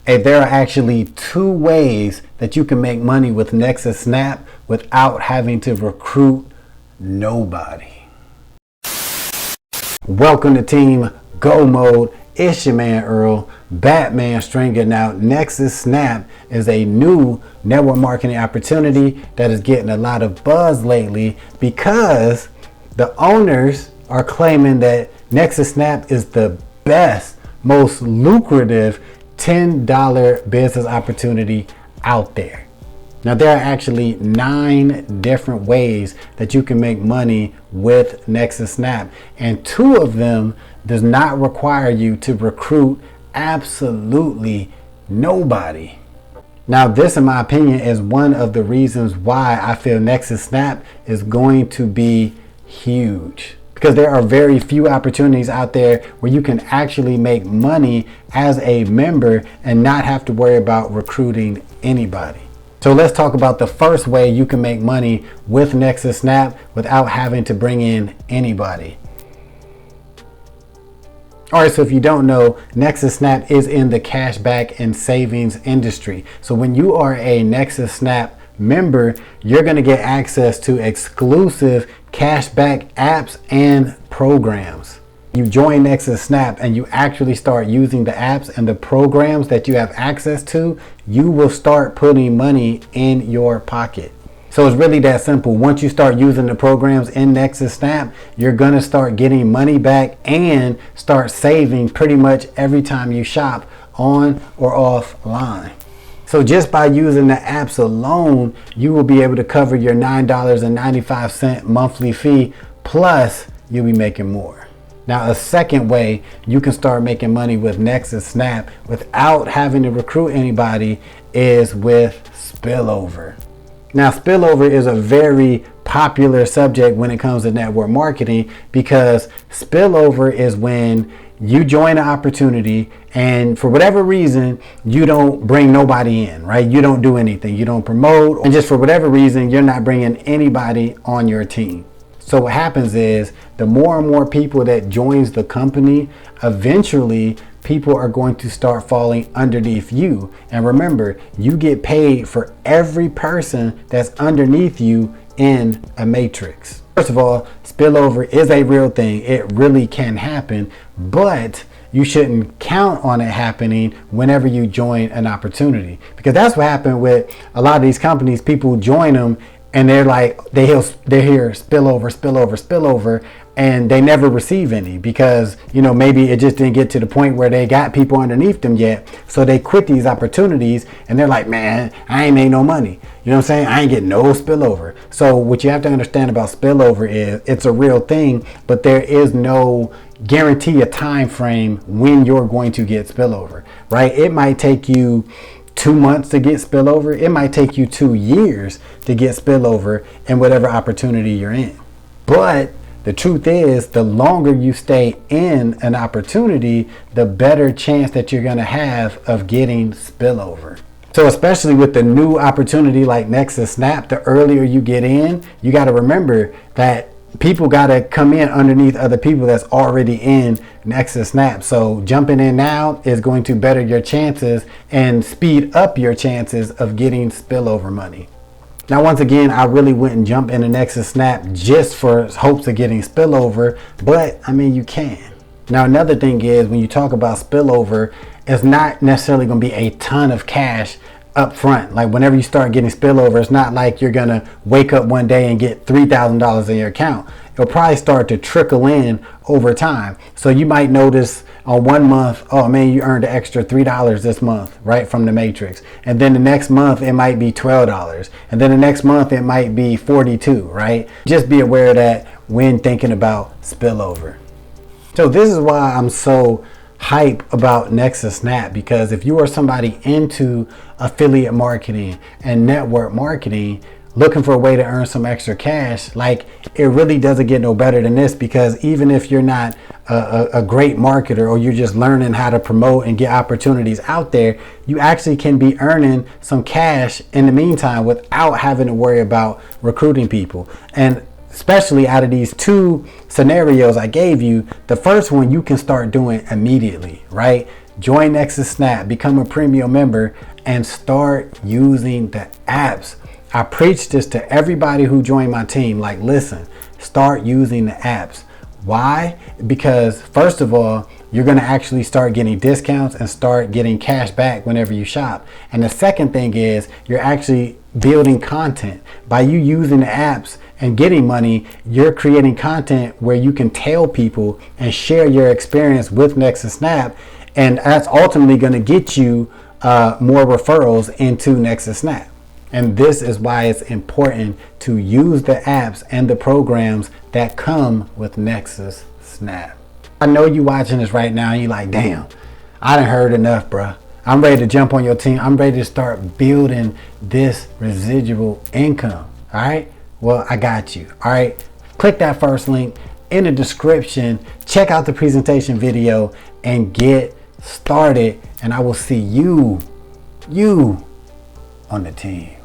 And there are actually two ways that you can make money with Nexus Snap without having to recruit nobody. Welcome to Team Go Mode. It's your man Earl, Batman Stringer. Now, Nexus Snap is a new network marketing opportunity that is getting a lot of buzz lately because the owners are claiming that Nexus Snap is the best, most lucrative $10 business opportunity out there. Now, there are actually 9 different ways that you can make money with Nexus Snap, and 2 of them does not require you to recruit absolutely nobody. Now, this, in my opinion, is one of the reasons why I feel Nexus Snap is going to be huge, because there are very few opportunities out there where you can actually make money as a member and not have to worry about recruiting anybody. So let's talk about the first way you can make money with Nexus Snap without having to bring in anybody. All right, so if you don't know, Nexus Snap is in the cashback and savings industry. So when you are a Nexus Snap member, you're going to get access to exclusive cashback apps and programs. You join Nexus Snap and you actually start using the apps and the programs that you have access to, you will start putting money in your pocket. So it's really that simple. Once you start using the programs in Nexus Snap, you're going to start getting money back and start saving pretty much every time you shop on or offline. So just by using the apps alone, you will be able to cover your $9.95 monthly fee, plus you'll be making more. Now, a second way you can start making money with Nexus Snap without having to recruit anybody is with spillover. Now, spillover is a very popular subject when it comes to network marketing, because spillover is when you join an opportunity and for whatever reason, you don't bring nobody in, right? You don't do anything, you don't promote, and just for whatever reason, you're not bringing anybody on your team. So what happens is the more and more people that joins the company, eventually people are going to start falling underneath you. And remember, you get paid for every person that's underneath you in a matrix. First of all, spillover is a real thing. It really can happen, but you shouldn't count on it happening whenever you join an opportunity, because that's what happened with a lot of these companies. People join them and they're like, they hear spillover, and they never receive any because, maybe it just didn't get to the point where they got people underneath them yet. So they quit these opportunities and they're like, man, I ain't made no money. You know what I'm saying? I ain't getting no spillover. So what you have to understand about spillover is it's a real thing, but there is no guarantee a time frame when you're going to get spillover, right? It might take you 2 months to get spillover. It might take you 2 years to get spillover in whatever opportunity you're in. But the truth is, the longer you stay in an opportunity, the better chance that you're going to have of getting spillover. So especially with the new opportunity like Nexus Snap, the earlier you get in, you got to remember that people got to come in underneath other people that's already in Nexus Snap. So jumping in now is going to better your chances and speed up your chances of getting spillover money. Now, once again, I really wouldn't jump into Nexus Snap just for hopes of getting spillover, but I mean, you can. Now, another thing is when you talk about spillover, it's not necessarily going to be a ton of cash up front. Like whenever you start getting spillover, it's not like you're going to wake up one day and get $3,000 in your account. It'll probably start to trickle in over time. So you might notice on 1 month, oh man, you earned an extra $3 this month, right, from the matrix. And then the next month it might be $12. And then the next month it might be $42, right? Just be aware of that when thinking about spillover. So this is why I'm so hype about Nexus Snap, because if you are somebody into affiliate marketing and network marketing, looking for a way to earn some extra cash, like it really doesn't get no better than this, because even if you're not a great marketer or you're just learning how to promote and get opportunities out there, you actually can be earning some cash in the meantime without having to worry about recruiting people. And especially out of these 2 scenarios I gave you, the first one you can start doing immediately, right? Join Nexus Snap, become a premium member, and start using the apps. I preach this to everybody who joined my team. Like, listen, start using the apps. Why? Because first of all, you're going to actually start getting discounts and start getting cash back whenever you shop. And the second thing is you're actually building content. By you using the apps and getting money, you're creating content where you can tell people and share your experience with Nexus Snap. And that's ultimately going to get you more referrals into Nexus Snap. And this is why it's important to use the apps and the programs that come with Nexus Snap. I know you watching this right now and you're like, damn, I done heard enough, bruh. I'm ready to jump on your team. I'm ready to start building this residual income. All right. Well, I got you. All right. Click that first link in the description. Check out the presentation video and get started. And I will see you on the team.